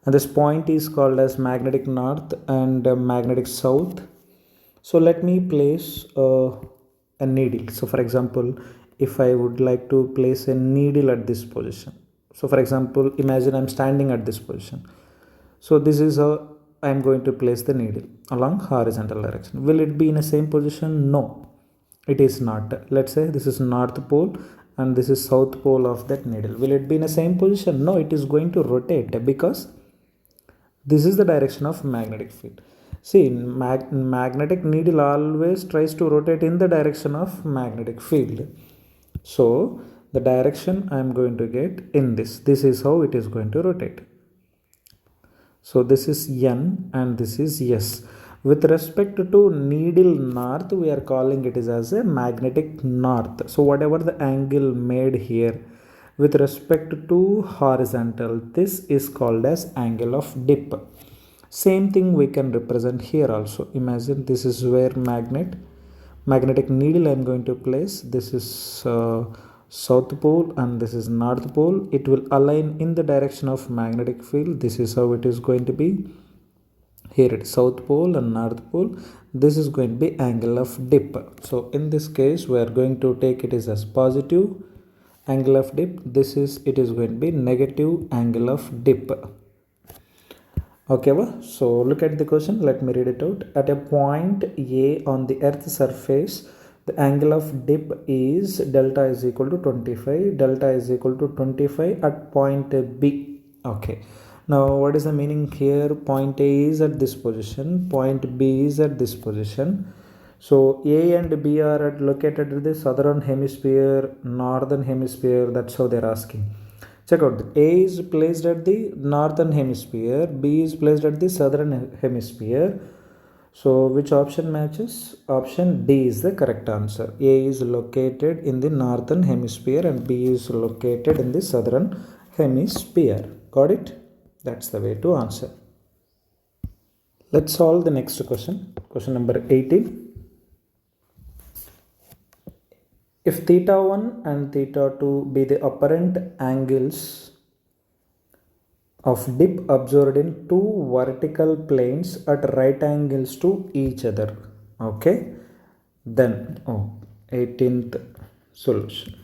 Speaker 1: And this point is called as magnetic north and magnetic south. So let me place a needle. So for example, if I would like to place a needle at this position. So for example, imagine I'm standing at this position. So this is a I am going to place the needle along horizontal direction. Will it be in the same position? No, it is not. Let's say this is north pole and this is south pole of that needle. Will it be in the same position? No, it is going to rotate because this is the direction of magnetic field. See, magnetic needle always tries to rotate in the direction of magnetic field. So the direction I am going to get in this. This is how it is going to rotate. So this is N and this is S. With respect to needle north, we are calling it as a magnetic north. So whatever the angle made here with respect to horizontal, this is called as angle of dip. Same thing we can represent here also. Imagine this is where magnetic needle I am going to place. This is south pole and this is north pole. It will align in the direction of magnetic field. This is how it is going to be. Here it is south pole and north pole. This is going to be angle of dip. So in this case we are going to take it as positive angle of dip. It is going to be negative angle of dip. Okay, so look at the question. Let me read it out. At a point A on the earth's surface, the angle of dip is delta is equal to 25. Delta is equal to 25 at point B. Okay. Now, what is the meaning here? Point A is at this position. Point B is at this position. So, A and B are located in the southern hemisphere, northern hemisphere. That's how they're asking. Check out. A is placed at the northern hemisphere. B is placed at the southern hemisphere. So, which option matches? Option D is the correct answer. A is located in the northern hemisphere and B is located in the southern hemisphere. Got it? That's the way to answer. Let's solve the next question. Question number 18. If theta 1 and theta 2 be the apparent angles of dip observed in two vertical planes at right angles to each other, okay, then 18th solution.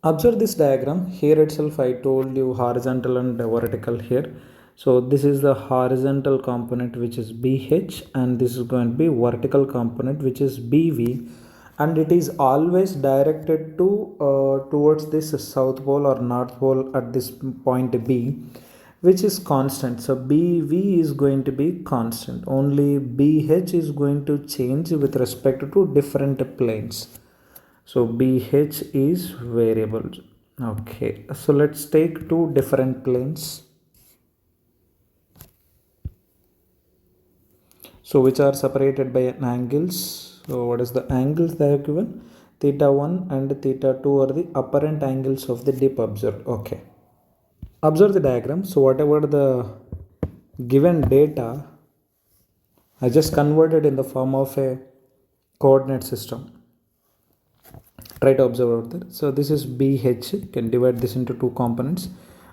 Speaker 1: Observe this diagram. Here itself I told you horizontal and vertical here. So this is the horizontal component which is BH and this is going to be vertical component which is BV, and it is always directed to towards this south pole or north pole at this point B, which is constant. So BV is going to be constant. Only BH is going to change with respect to different planes. So BH is variable. Okay, so let's take two different planes. So which are separated by angles. So what is the angles they have given? Theta 1 and theta 2 are the apparent angles of the dip observed. Okay. Observe the diagram. So whatever the given data, I just converted in the form of a coordinate system. Try to observe out there. So this is BH. You can divide this into two components.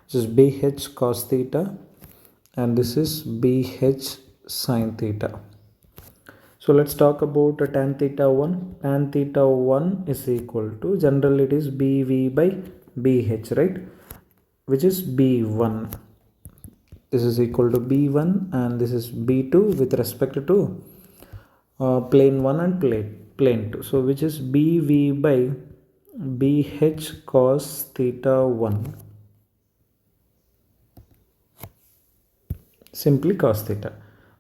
Speaker 1: This is BH cos theta and this is BH sin theta. So let's talk about tan theta 1. Tan theta 1 is equal to, generally it is BV by BH, right? Which is B1. This is equal to B1 and this is B2 with respect to plane 1 and plane 2. So which is BV by BH cos theta 1. Simply cos theta.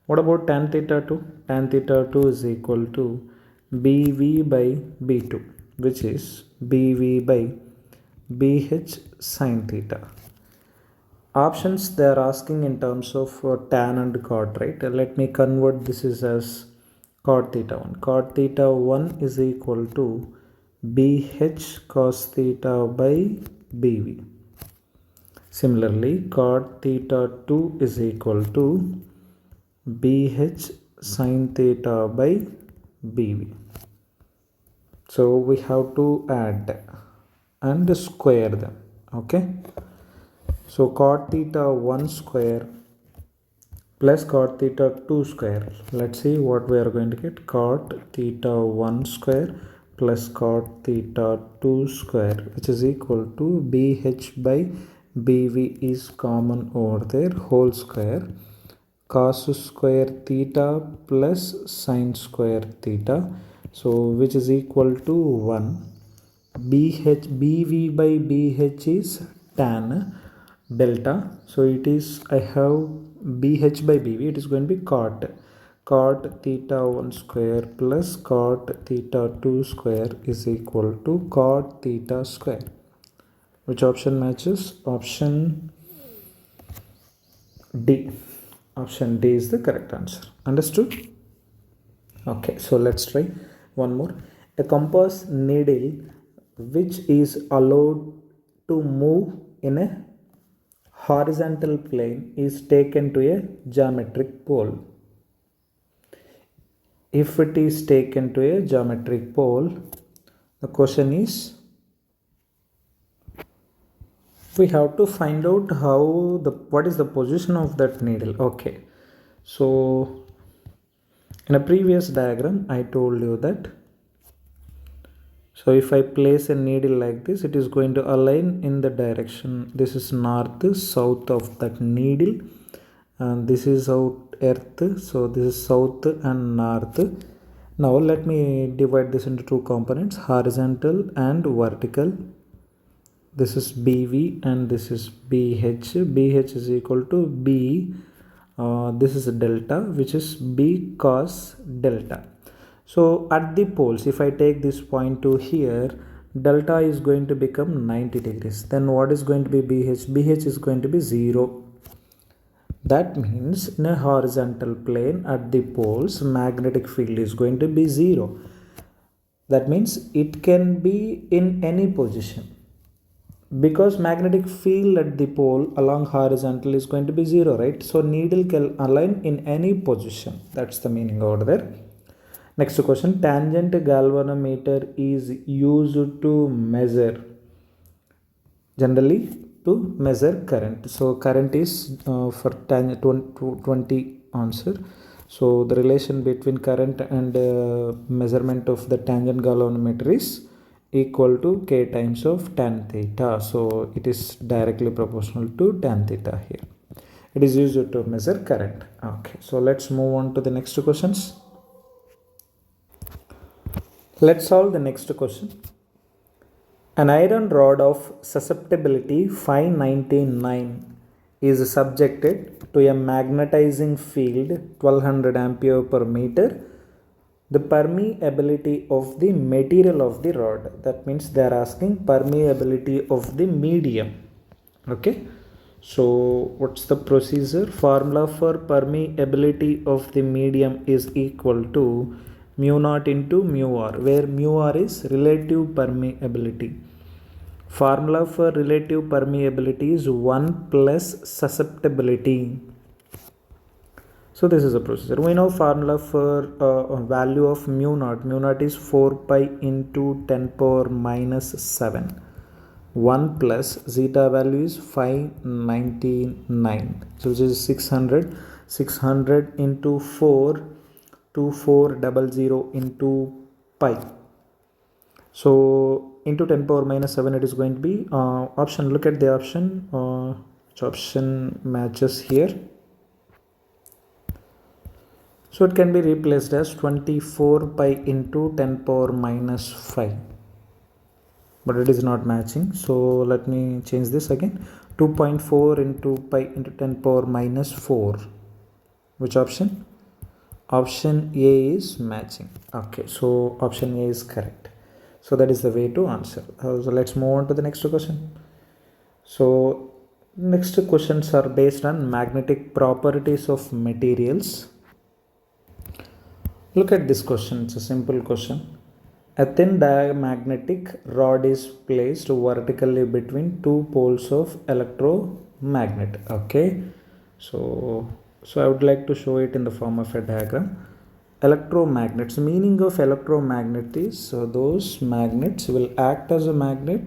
Speaker 1: What about tan theta 2? Tan theta 2 is equal to BV by B2, which is BV by BH sin theta. Options they are asking in terms of tan and cot, right? Let me convert this as cot theta 1. Cot theta 1 is equal to BH cos theta by BV. Similarly, cot theta 2 is equal to BH sin theta by BV. So we have to add and square them. Okay. So cot theta 1 square plus cot theta 2 square. Let's see what we are going to get. Cot theta 1 square plus cot theta 2 square, which is equal to BH by BV is common over there, whole square, cos square theta plus sin square theta, so which is equal to 1. BV by BH is tan delta, so it is, I have BH by BV, it is going to be cot theta 1 square plus cot theta 2 square is equal to cot theta square. Which option matches? Option D. Option D is the correct answer. Understood? Okay, so let's try one more. A compass needle which is allowed to move in a horizontal plane is taken to a geometric pole. If it is taken to a geometric pole, the question is, we have to find out what is the position of that needle. Okay, so in a previous diagram I told you that, so if I place a needle like this, it is going to align in the direction, this is north south of that needle, and this is out earth, so this is south and north. Now let me divide this into two components, horizontal and vertical. This is BV and this is BH. BH is equal to B. This is delta, which is B cos delta. So at the poles, if I take this point to here, delta is going to become 90 degrees. Then what is going to be BH? BH is going to be 0. That means in a horizontal plane at the poles, magnetic field is going to be 0. That means it can be in any position, because magnetic field at the pole along horizontal is going to be 0, right? So needle can align in any position. That's the meaning over there. Next question, tangent galvanometer is used to measure, generally to measure current. So current is for tangent 20 answer. So the relation between current and measurement of the tangent galvanometer is equal to k times of tan theta. So it is directly proportional to tan theta here. It is used to measure current. Okay, so let's move on to the next questions. Let's solve the next question. An iron rod of susceptibility 599 is subjected to a magnetizing field 1200 ampere per meter. The permeability of the material of the rod, that means they are asking permeability of the medium. Okay, so what's the procedure? Formula for permeability of the medium is equal to mu naught into mu r, where mu r is relative permeability. Formula for relative permeability is 1 plus susceptibility. So this is a procedure. We know formula for value of mu naught. Mu naught is 4 pi into 10 power minus 7. 1 plus zeta value is 599. So this is 600. 600 into 4, 2400 into pi. So into 10 power minus 7 it is going to be option. Look at the option. Which option matches here? So it can be replaced as 24 pi into 10 power minus 5. But it is not matching. So let me change this again. 2.4 into pi into 10 power minus 4. Which option? Option A is matching. Okay, so option A is correct. So that is the way to answer. So let's move on to the next question. So next questions are based on magnetic properties of materials. Look at this question. It's a simple question. A thin diamagnetic rod is placed vertically between two poles of electromagnet. Okay, so I would like to show it in the form of a diagram. Electromagnets, meaning of electromagnet is those magnets will act as a magnet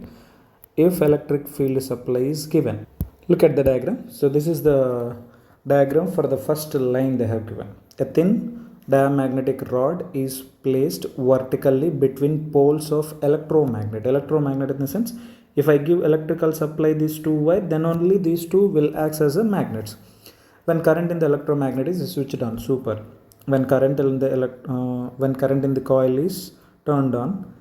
Speaker 1: if electric field supply is given. Look at the diagram. So this is the diagram for the first line they have given. A thin diamagnetic rod is placed vertically between poles of electromagnet. Electromagnet in the sense If I give electrical supply these two wire, then only these two will act as a magnets. When current in the electromagnet is switched on, super. When current in the coil is turned on,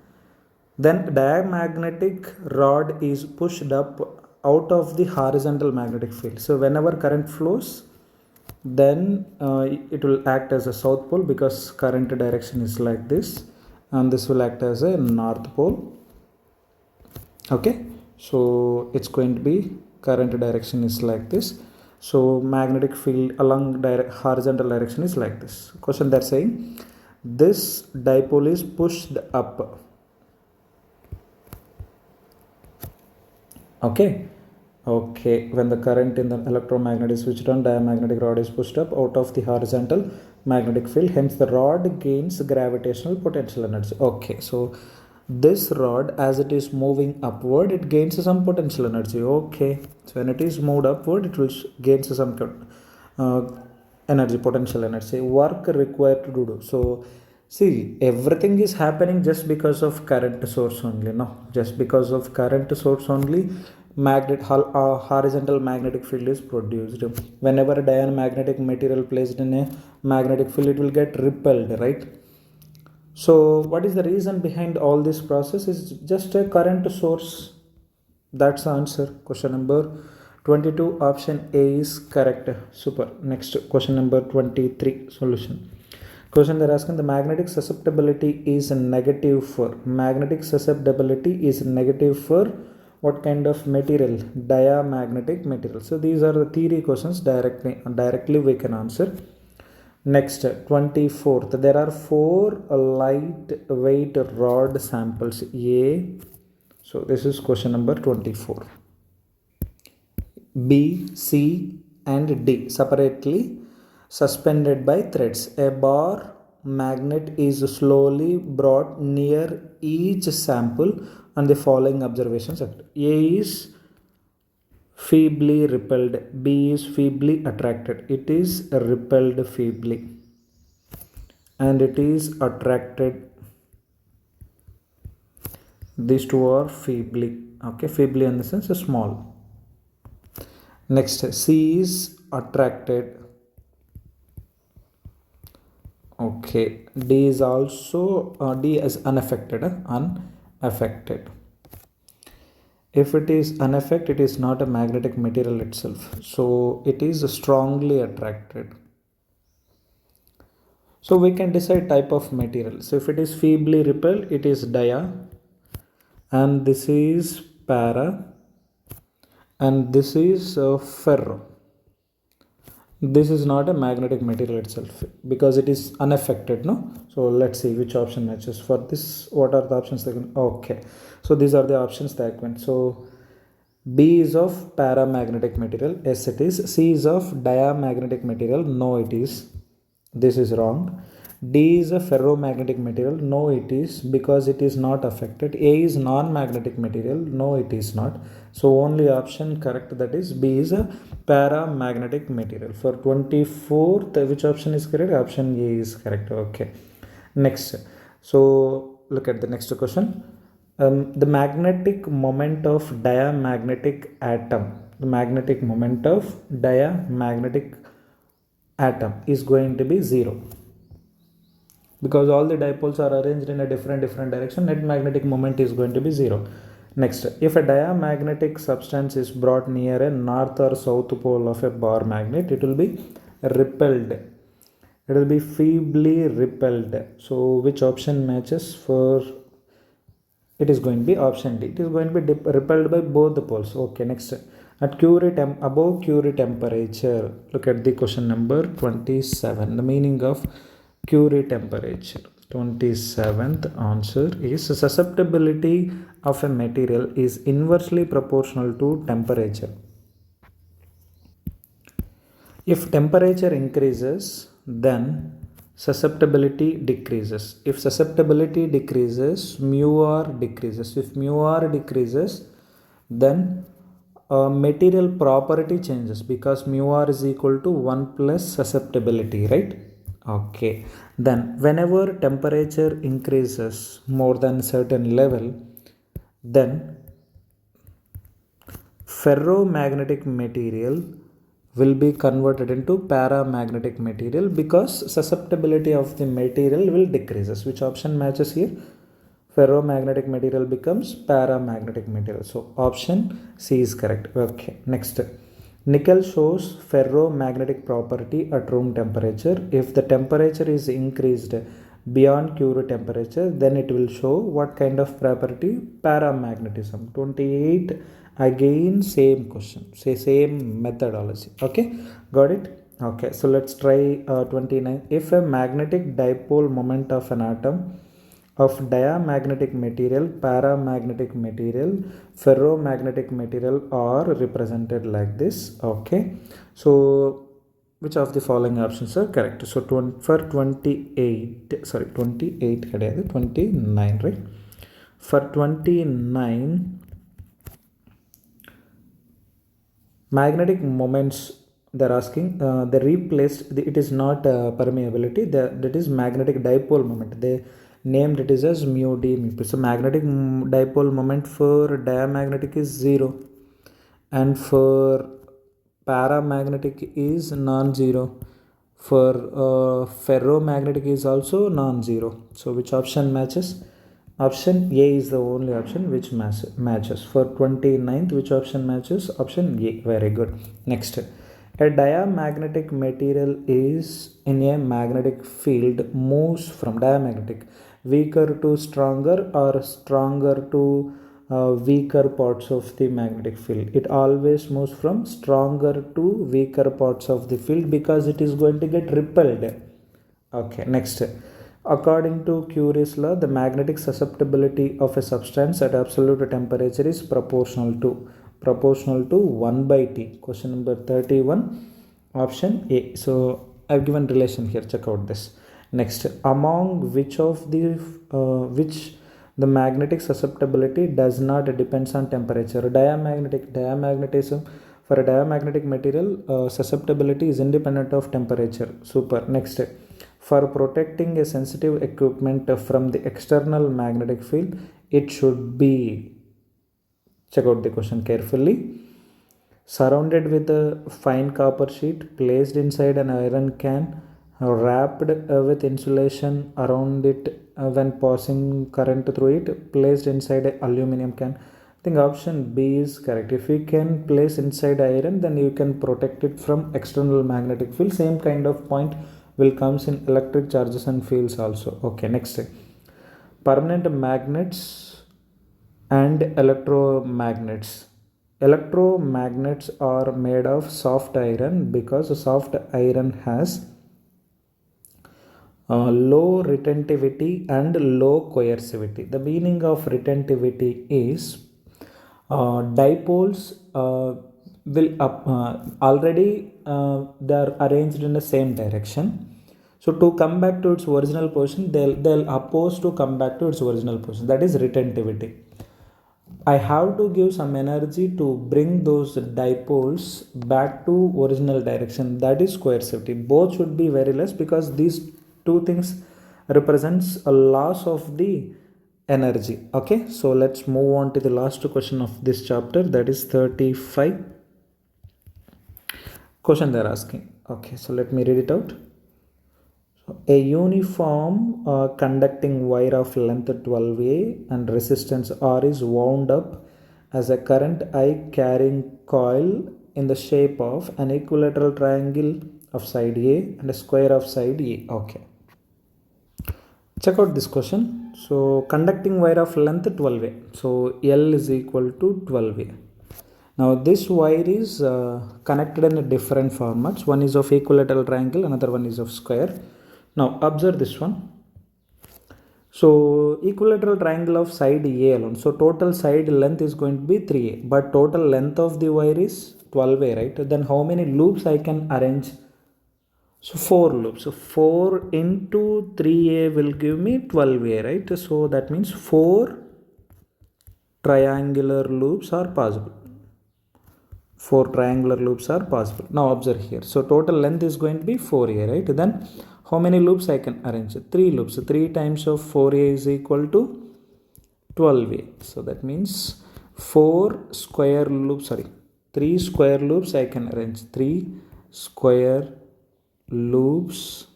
Speaker 1: then diamagnetic rod is pushed up out of the horizontal magnetic field. So whenever current flows, then it will act as a south pole because current direction is like this, and this will act as a north pole. Okay, so it's going to be current direction is like this. So magnetic field along horizontal direction is like this. Question they're saying, this dipole is pushed up. Okay. When the current in the electromagnet is switched on, diamagnetic rod is pushed up out of the horizontal magnetic field. Hence, the rod gains gravitational potential energy. Okay, so this rod, as it is moving upward, it gains some potential energy. Okay, so when it is moved upward, it will gain some energy, potential energy. Work required to do. So, see, everything is happening just because of current source only. No, just because of current source only, horizontal magnetic field is produced. Whenever a diamagnetic material placed in a magnetic field, it will get repelled, right? So what is the reason behind all this process? Is just a current source. That's the answer. Question number 22, option A is correct. Super. Next, question number 23, solution. Question they're asking, the magnetic susceptibility is negative for what kind of material? Diamagnetic material. So these are the theory questions. Directly we can answer. Next, 24th, there are 4 lightweight rod samples A. So this is question number 24. B, C and D separately suspended by threads. A bar magnet is slowly brought near each sample and the following observations. A is feebly repelled, B is feebly attracted. It is repelled feebly and it is attracted. These two are feebly. Okay, feebly in the sense small. Next, C is attracted. Okay, D is also D is unaffected. Unaffected. If it is unaffected, it is not a magnetic material itself, so it is strongly attracted. So we can decide type of material. So if it is feebly repelled, it is dia, and this is para, and this is ferro. This is not a magnetic material itself because it is unaffected, no? So let's see which option matches. For this, what are the options? Okay, so these are the options that went. So B is of paramagnetic material. Yes, it is. C is of diamagnetic material. No, it is. This is wrong. D is a ferromagnetic material. No, it is, because it is not affected. A is non-magnetic material. No, it is not. So only option correct, that is B is a paramagnetic material. For 24th, which option is correct? Option A is correct. Okay. Next. So look at the next question. The magnetic moment of diamagnetic atom. The magnetic moment of diamagnetic atom is going to be 0. Because all the dipoles are arranged in a different direction, net magnetic moment is going to be 0. Next, if a diamagnetic substance is brought near a north or south pole of a bar magnet, it will be repelled. It will be feebly repelled. So which option matches? For it is going to be option D. It is going to be repelled by both the poles. Okay, next. At above Curie temperature, look at the question number 27. The meaning of Curie temperature. 27th answer is susceptibility of a material is inversely proportional to temperature. If temperature increases, then susceptibility decreases. If susceptibility decreases, mu r decreases. If mu r decreases, then material property changes, because mu r is equal to 1 plus susceptibility, right? Okay, then whenever temperature increases more than certain level, then ferromagnetic material will be converted into paramagnetic material because susceptibility of the material will decreases. Which option matches here? Ferromagnetic material becomes paramagnetic material. So option C is correct. Okay, next. Nickel shows ferromagnetic property at room temperature. If the temperature is increased beyond Curie temperature, then it will show what kind of property? Paramagnetism. 28. Again same question, say same methodology. Okay, got it? Okay, so let's try 29. If a magnetic dipole moment of an atom of diamagnetic material, paramagnetic material, ferromagnetic material are represented like this. Okay, so which of the following options are correct? So for 28, sorry 28 29, right? For 29, magnetic moments they're asking, they replaced it is not permeability, that is magnetic dipole moment, they named it as mu d mu p. So magnetic dipole moment for diamagnetic is 0 and for paramagnetic is non-zero, for ferromagnetic is also non-zero. So which option matches? Option A is the only option which matches. For 29th, which option matches? Option A. Very good. Next, a diamagnetic material is in a magnetic field moves from diamagnetic weaker to stronger or stronger to weaker parts of the magnetic field. It always moves from stronger to weaker parts of the field because it is going to get repelled. Okay, next. According to Curie's law, the magnetic susceptibility of a substance at absolute temperature is proportional to 1 by T. Question number 31, option A. So I've given relation here, check out this. Next, among which the magnetic susceptibility does not depends on temperature? Diamagnetism. For a diamagnetic material, susceptibility is independent of temperature. Super. Next, for protecting a sensitive equipment from the external magnetic field, it should be, check out the question carefully, surrounded with a fine copper sheet, placed inside an iron can, wrapped with insulation around it when passing current through it, placed inside an aluminum can. I think option B is correct. If you can place inside iron, then you can protect it from external magnetic field. Same kind of point will comes in electric charges and fields also. Okay, next, permanent magnets and electromagnets. Electromagnets are made of soft iron because soft iron has low retentivity and low coercivity. The meaning of retentivity is dipoles will already they are arranged in the same direction. So to come back to its original position, they'll oppose to come back to its original position. That is retentivity. I have to give some energy to bring those dipoles back to original direction. That is coercivity. Both should be very less because these two things represents a loss of the energy. Okay, so let's move on to the last question of this chapter, that is 35. Question they're asking. Okay, so let me read it out. A uniform conducting wire of length 12A and resistance R is wound up as a current I carrying coil in the shape of an equilateral triangle of side A and a square of side A. Okay, check out this question. So conducting wire of length 12A, so L is equal to 12A. Now this wire is connected in a different formats. One is of equilateral triangle, another one is of square. Now observe this one. So equilateral triangle of side A alone. So total side length is going to be 3A, but total length of the wire is 12A, right? Then how many loops I can arrange? So 4 loops. So 4 into 3A will give me 12A, right? So that means 4 triangular loops are possible. 4 triangular loops are possible. Now observe here. So total length is going to be 4A, right? Then how many loops I can arrange? 3 loops. So 3 times of 4A is equal to 12A. So that means 4 square loops, 3 square loops I can arrange. 3 square loops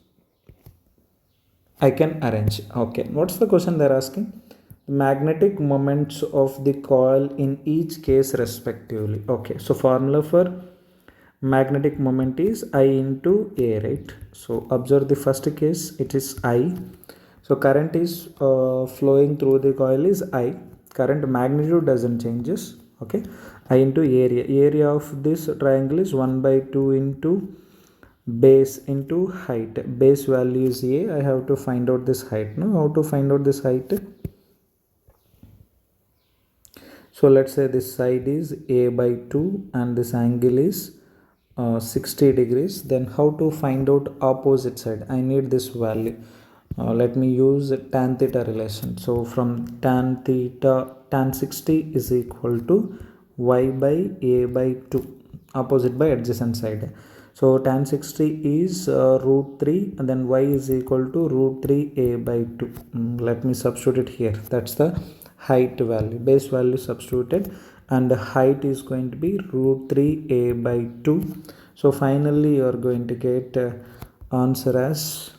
Speaker 1: I can arrange. Okay, what's the question they're asking? Magnetic moments of the coil in each case respectively. Okay, so formula for magnetic moment is I into A, right? So observe the first case, it is I. So current is flowing through the coil is I. Current magnitude doesn't changes. Okay, I into area. Area of this triangle is 1 by 2 into base into height. Base value is A. I have to find out this height. No, how to find out this height? So let's say this side is A by 2 and this angle is 60 degrees. Then how to find out opposite side? I need this value. Let me use tan theta relation. So from tan theta, tan 60 is equal to y by A by 2, opposite by adjacent side. So tan 60 is root 3 and then y is equal to root 3 A by 2. Let me substitute it here. That's the height value. Base value substituted and the height is going to be root 3 A by 2. So finally you are going to get answer as,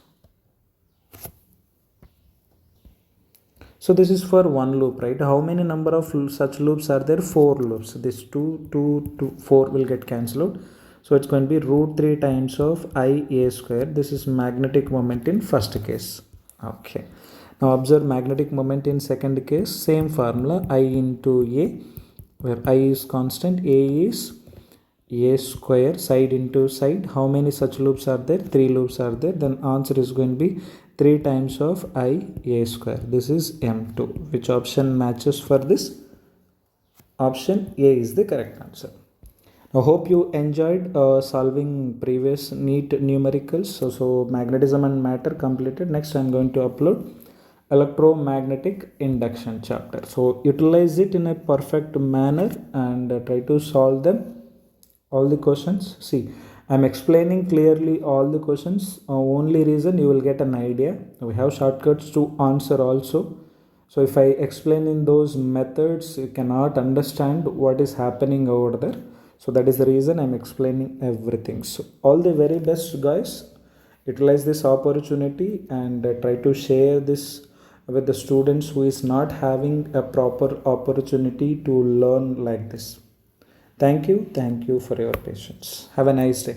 Speaker 1: so this is for one loop, right? How many number of such loops are there? 4 loops. This 4 will get cancelled. So it's going to be root 3 times of I A square. This is magnetic moment in first case. Okay. Now observe magnetic moment in second case. Same formula, I into A, where I is constant, A is A square, side into side. How many such loops are there? 3 loops are there. Then answer is going to be 3 times of I A square. This is M2. Which option matches for this? Option A is the correct answer. I hope you enjoyed solving previous Neet numericals. So magnetism and matter completed. Next I am going to upload electromagnetic induction chapter. So utilize it in a perfect manner and try to solve them, all the questions. See, I'm explaining clearly all the questions. Only reason you will get an idea. We have shortcuts to answer also. So if I explain in those methods, you cannot understand what is happening over there. So that is the reason I'm explaining everything. So all the very best, guys. Utilize this opportunity and try to share this with the students who is not having a proper opportunity to learn like this. Thank you for your patience. Have a nice day.